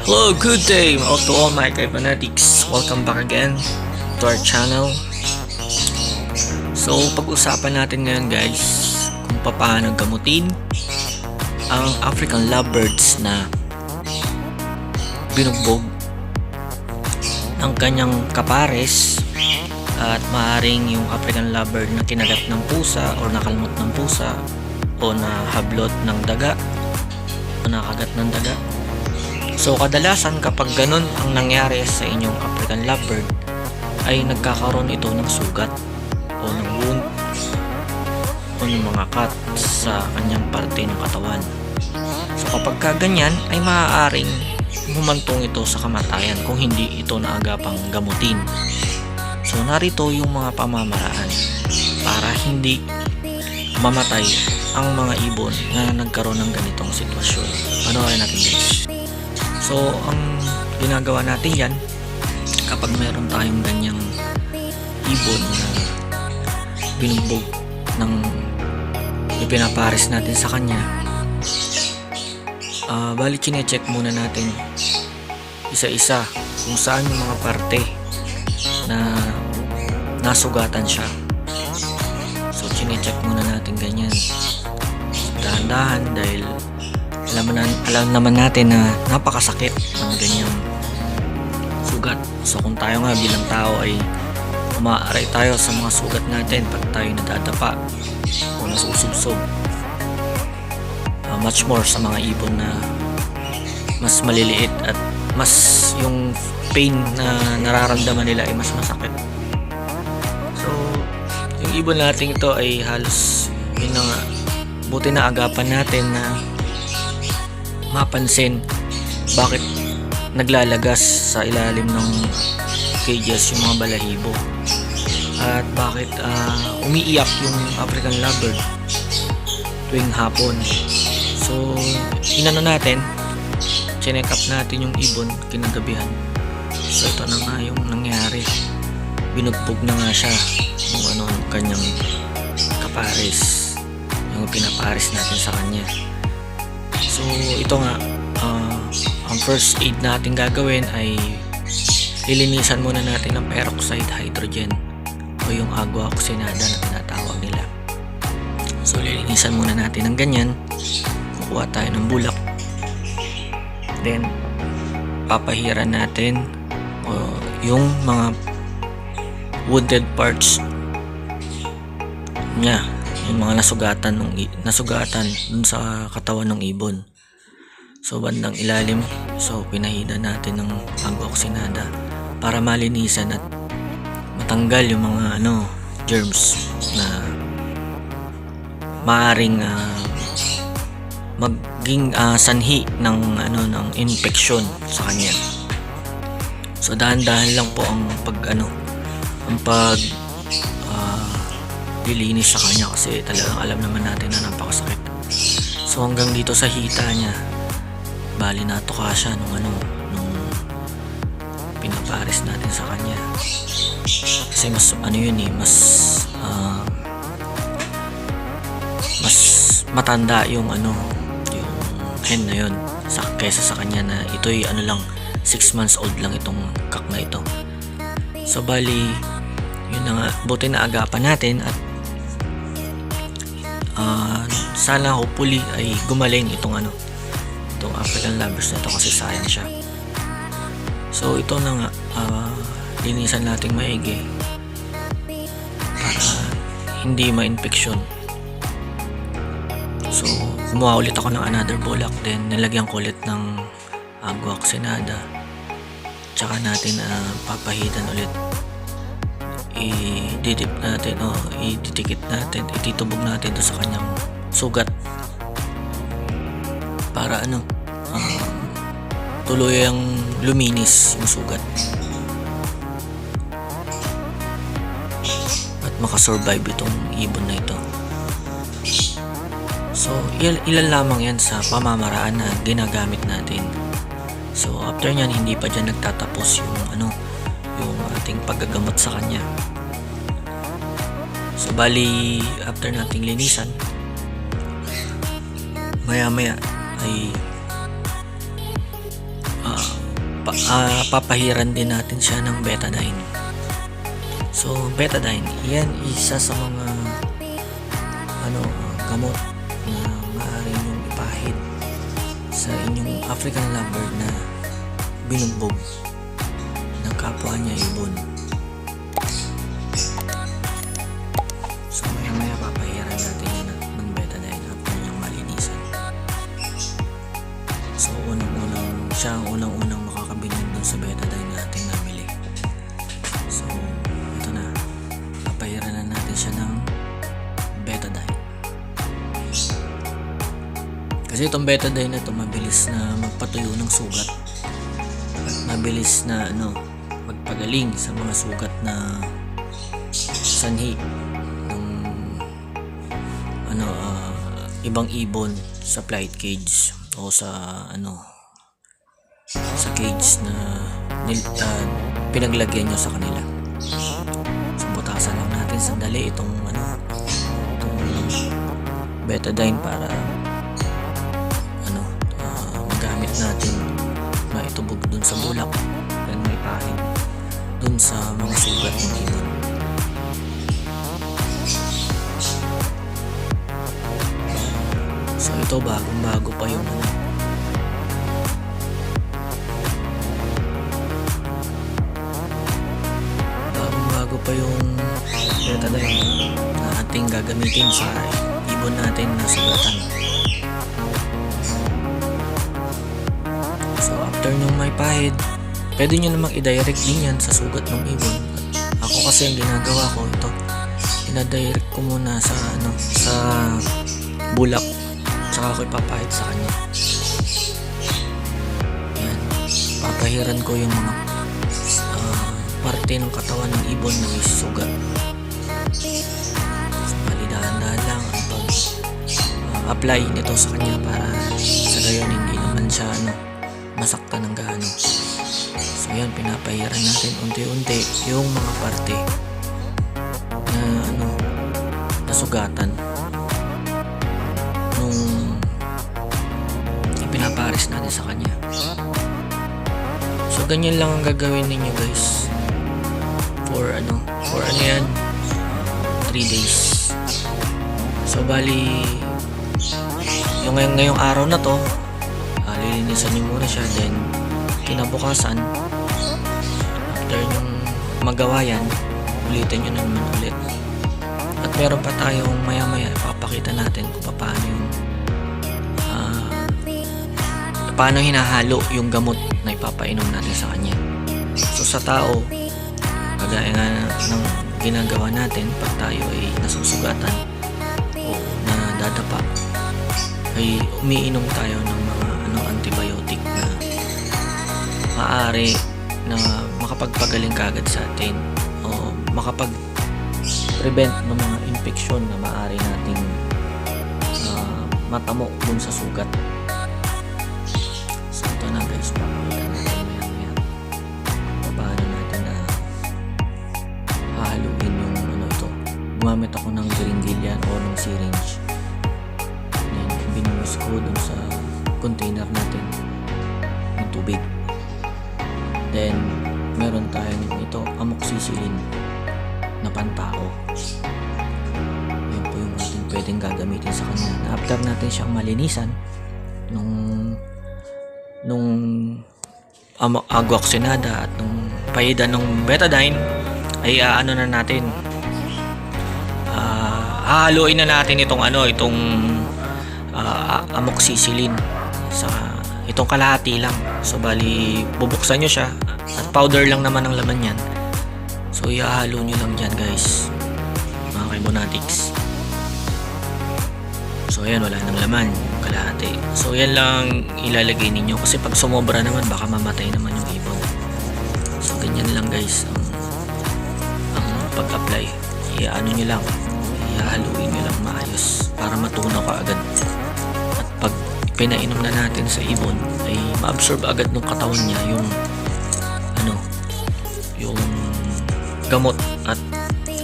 Hello, good day to all my fanatics. Welcome back again to our channel. So, pag-usapan natin ngayon guys kung paano gamutin ang African lovebirds na binugbog ng kanyang kapares at maaring yung African lovebird na kinagat ng pusa o nakalmot ng pusa o nahablot ng daga o nakagat ng daga. So kadalasan kapag ganun ang nangyari sa inyong African lovebird ay nagkakaroon ito ng sugat o ng wound o ng mga cut sa kanyang parte ng katawan. So kapag ganyan ay maaaring humantong ito sa kamatayan kung hindi ito naagapang gamutin. So narito yung mga pamamaraan para hindi mamatay ang mga ibon na nagkaroon ng ganitong sitwasyon. Panoorin natin guys. So ang ginagawa natin yan kapag meron tayong ganyang ibon na binugbog ng ipinapares natin sa kanya, bali chinecheck muna natin isa-isa kung saan yung mga parte na nasugatan siya. So chinecheck muna natin ganyan dahan-dahan dahil alam naman natin na napakasakit ng ganyang sugat. So kung tayo nga bilang tao ay umaaray tayo sa mga sugat natin pag tayo nadadapa o nasusubsob, much more sa mga ibon na mas maliliit at mas yung pain na nararamdaman nila ay mas masakit. So yung ibon natin ito ay halos yun na nga, buti na agapan natin na mapansin bakit naglalagas sa ilalim ng cages yung mga balahibo at bakit umiiyak yung African lovebird tuwing hapon. So inano natin, chinek up natin yung ibon kinagabihan. So ito na nga yung nangyari, binugbog na nga siya yung kanyang kapares, yung pinapares natin sa kanya. So ito nga, ang first aid natin gagawin ay lilinisan muna natin ng peroxide hydrogen o yung agua oxinada na tinatawag nila. So lilinisan muna natin ng ganyan, kukuha tayo ng bulak, then papahiran natin yung mga wounded parts niya, yung mga nasugatan dun sa katawan ng ibon. So bandang ilalim, so pinahida natin ng agua oxinada para malinisan at matanggal yung mga germs na maaring maging sanhi ng infection sa kanya. So dahan-dahan lang po ang lilinis sa kanya kasi talagang alam naman natin na napakasakit. So hanggang dito sa hita niya, bali natuka siya nung pinapares natin sa kanya. Kasi mas mas matanda yung yung hen na yun kaysa sa kanya na ito'y 6 months old lang itong kak na ito. So bali yun na nga, buti na agapan natin at sana hopefully ay gumaling itong African lovebirds na ito kasi sayang siya. So ito na nga, linisan natin maigi para hindi ma-infection. So kumuha ulit ako ng another bulak, then nilagyan ko ulit ng agua oxinada, tsaka natin papahidan ulit, ididip natin o ididikit natin, ititubog natin ito sa kanyang sugat para tuluyang luminis yung sugat at makasurvive itong ibon na ito. So ilan lamang yan sa pamamaraan na ginagamit natin. So after nyan, hindi pa dyan nagtatapos yung ating paggagamot sa kanya. So bali after nating linisan, maya maya ay papahiran din natin siya ng betadine. So betadine, yan isa sa mga gamot na maaari nyong ipahid sa inyong African lovebird na binugbog ng kapwa niya ibon. So maya papahiran natin yan ng betadine after niyang malinisan. So siya ang unang makakabiling dun sa betadine natin nabili. So ito na, papahiran na natin siya ng betadine. Kasi itong betadine na ito mabilis na magpatuyo ng sugat at mabilis na magpagaling sa mga sugat na sanhi ng ibang ibon sa flight cage o sa sa cage na pinaglagyan nyo sa kanila. So butasan lang natin sandali itong betadine para magamit natin maitubog dun sa bulak then may pahid dun sa mga sugat ng ibon. So ito bagong-bago pa yung betadine na ating gagamitin sa ibon natin na sugatan. So after nung may pahid, pwede nyo namang i-direct din yan sa sugat ng ibon. At ako kasi ang ginagawa ko ito, ina-direct ko muna sa bulak, saka ako ipapahid sa kanya. Yan, papahiran ko yung mga parte ng katawan ng ibon na may sugat. So dahan-dahan lang ang pag-apply nito sa kanya para sa gayon hindi naman siya masaktan ng gaano. So yan, pinapahiran natin unti-unti yung mga parte na nasugatan nung ipinapares natin sa kanya. So ganyan lang ang gagawin ninyo guys for 3 days. So bali yung ngayong araw na to, lilinisan nyo muna siya, then kinabukasan after yung magawa yan, ulitin nyo naman ulit. At meron pa tayong maya ipapakita natin kung paano hinahalo yung gamot na ipapainom natin sa kanya. So sa tao, kagaya nga ng ginagawa natin pag tayo ay nasusugatan o nadadapa, ay umiinom tayo ng mga antibiotic na maaari na makapagpagaling kagad sa atin o makapag-prevent ng mga infeksyon na maaari nating matamo dun sa sugat. So ito na guys, pakita natin maya paano natin na hahaluin yung ito. Gumamit ako ng grillian o ng syringe. Then binuhos ko dun sa container natin ng tubig. Then meron tayong ito, amoxicillin na pantao. Yan po yung ating pwedeng gagamitin sa kanya. After natin siyang malinisan nung agua oxinada at nung pahidan ng betadine, ay na natin, hahaluin na natin itong amoxicillin sa itong kalahati lang. So bali bubuksan nyo siya at powder lang naman ang laman yan. So ihahalo nyo lang dyan guys, mga Kybonatics. So ayan, wala nang laman yung kalahati. So yan lang ilalagay ninyo kasi pag sumobra naman baka mamatay naman yung ibon. So ganyan lang guys ang pag-apply. Nyo lang, ihahaluin nyo lang maayos para matunaw ka agad. At pag pinainom na natin sa ibon ay ma-absorb agad ng katawan niya yung gamot at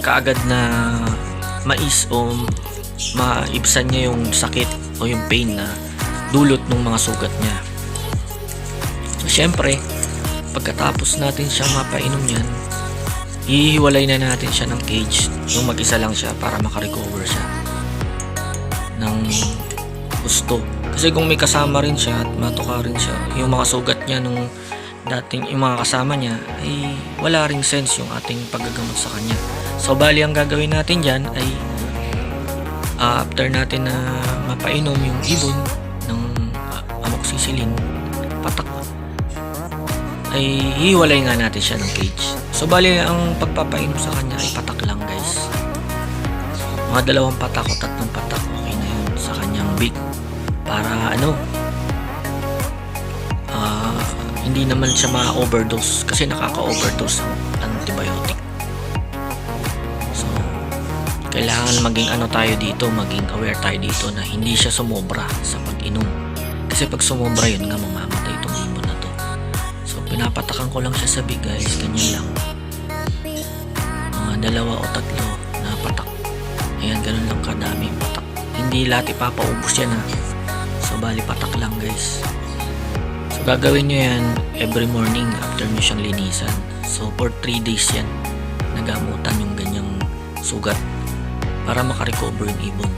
kaagad na maibsan niya yung sakit o yung pain na dulot ng mga sugat niya. So syempre pagkatapos natin siya mapainom yan, ihiwalay na natin siya ng cage. Yung mag-isa lang siya para makarecover siya ng gusto. Kasi kung may kasama rin siya at matuka rin siya, yung mga sugat niya nung dating yung mga kasama niya, ay wala ring sense yung ating paggagamot sa kanya. So bali ang gagawin natin dyan ay after natin na mapainom yung ibon ng amoxicillin, patak, ay hiwalay nga natin siya ng cage. So bali ang pagpapainom sa kanya ay patak lang guys. Mga 2 patak o 3 patak, okay na yun sa kanyang beak. Para hindi naman siya ma-overdose kasi nakaka-overdose ang antibiotic. So kailangan maging tayo dito, maging aware tayo dito na hindi siya sumobra sa pag-inom. Kasi pag sumobra yun nga, mamamatay itong ibon na to. So pinapatakan ko lang siya sa big guys, ganyan lang. Mga 2 o 3 na patak. Ayan, ganun lang kadami patak. Hindi lahat ipapaubos yan ha. So bali patak lang guys. So gagawin nyo yan every morning after nyo siyang linisan. So for 3 days yan, nagamutan yung ganyang sugat para makarecover yung ibon.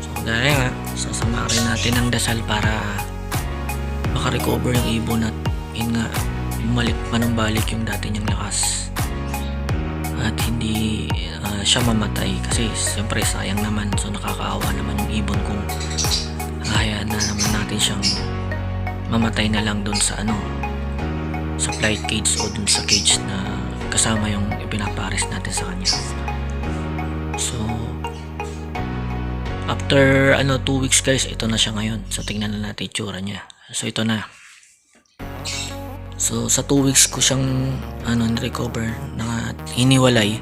So gaya nga, sasama rin natin ang dasal para makarecover yung ibon at yun nga, bumalik manambalik yung dati niyang lakas at hindi siya mamatay kasi siyempre sayang naman. So nakakaawa naman yung ibon kung hayaan na naman natin siyang mamatay na lang dun sa sa flight cage o dun sa cage na kasama yung ipinapares natin sa kanya. So after 2 weeks guys, ito na siya ngayon. So tingnan na natin itsura niya. So ito na. So sa 2 weeks ko siyang recover na hiniwalay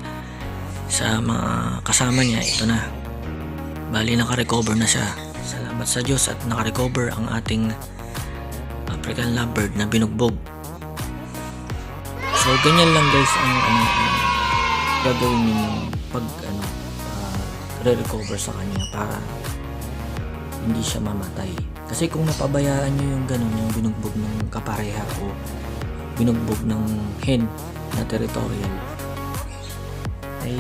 sa mga kasama niya. Ito na, bali naka-recover na siya. Salamat sa Diyos at naka-recover ang ating African lovebird na binugbog. So ganyan lang guys ang gagawin niyo pag re-recover sa kanya para hindi siya mamatay. Kasi kung napabayaan niyo yung ganun, yung binugbog ng kapareha o binugbog ng hen na territorial, ay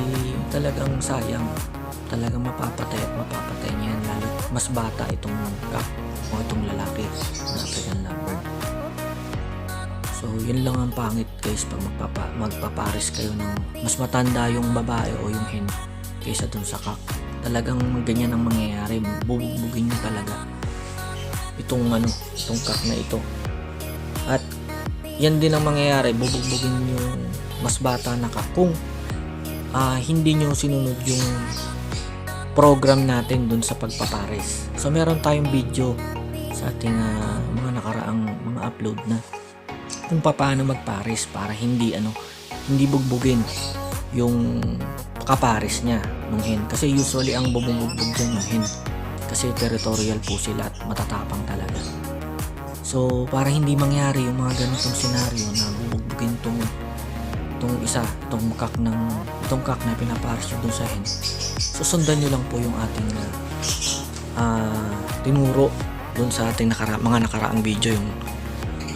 talagang sayang, talagang mapapatay niya yan, lalo mas bata itong kak o itong lalaki na African lovebird. So yun lang ang pangit guys pag magpapares kayo ng mas matanda yung babae o yung hen kaysa dun sa kak. Talagang ganyan ang mangyayari, bubugbugin nyo talaga itong kak na ito. At yan din ang mangyayari, bubugbugin yung mas bata na kak kung hindi nyo sinunod yung program natin dun sa pagpapares. So meron tayong video sa ating mga nakaraang mga upload na kung paano magpares para hindi bugbugin yung kapares niya ng hen. Kasi usually ang bumubugbog dyan yung hen kasi territorial po sila at matatapang talaga. So para hindi mangyari yung mga ganitong senaryo na bubugbugin itong kak na pinapares nyo dun sa hen, susundan nyo lang po yung ating tinuro dun sa ating mga nakaraang video, yung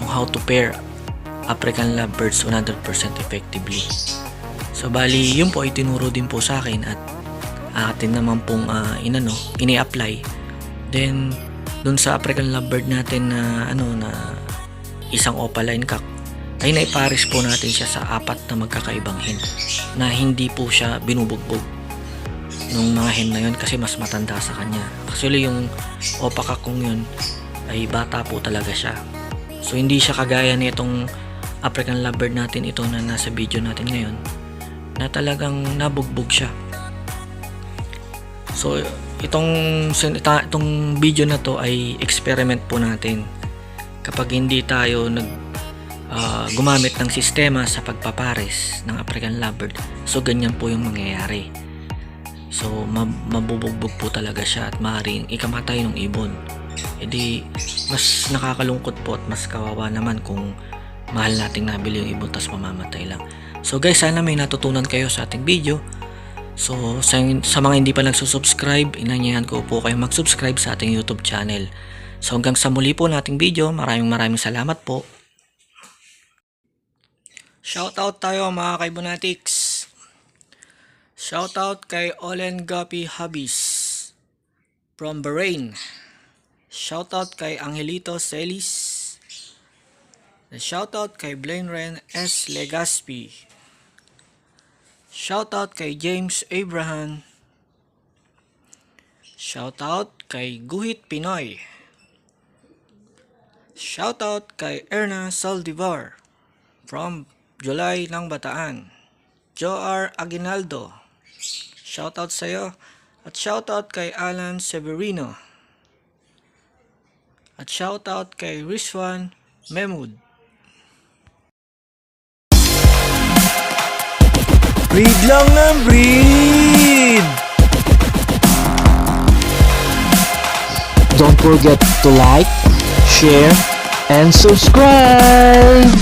how to pair African lovebirds 100% effectively. So bali yun po ay tinuro din po sa akin at atin naman pong ini-apply. Then dun sa African lovebird natin na na isang opaline cock ay naipares po natin siya sa 4 na magkakaibang hen na hindi po siya binubugbog nung mga hen na yun kasi mas matanda sa kanya. Actually yung opa cock yun ay bata po talaga siya. So hindi siya kagaya nitong African lovebird natin ito na nasa video natin ngayon na talagang nabugbog siya. So itong video na to ay experiment po natin. Kapag hindi tayo gumamit ng sistema sa pagpapares ng African lovebird, so ganyan po yung mangyayari. So mabubugbog po talaga siya at maaaring ikamatay ng ibon. Edi mas nakakalungkot po at mas kawawa naman kung mahal nating nabili yung ibon tas mamamatay lang. So guys, sana may natutunan kayo sa ating video. So sa mga hindi pa nagsusubscribe, inanyayahan ko po kayo mag-subscribe sa ating YouTube channel. So hanggang sa muli po nating video, maraming salamat po. Shoutout tayo mga Kaibonatics. Shoutout kay Olen Gapi Habis from Bahrain. Shoutout kay Angelito Celis. Shoutout kay Blaine Ren S. Legaspi. Shoutout kay James Abraham. Shoutout kay Guhit Pinoy. Shoutout kay Erna Saldivar from July ng Bataan. Joar Aguinaldo. Shoutout sa'yo. At shoutout kay Alan Severino. At shoutout kay Rizwan Memud. Breed lang ng breed! Don't forget to like, share, and subscribe!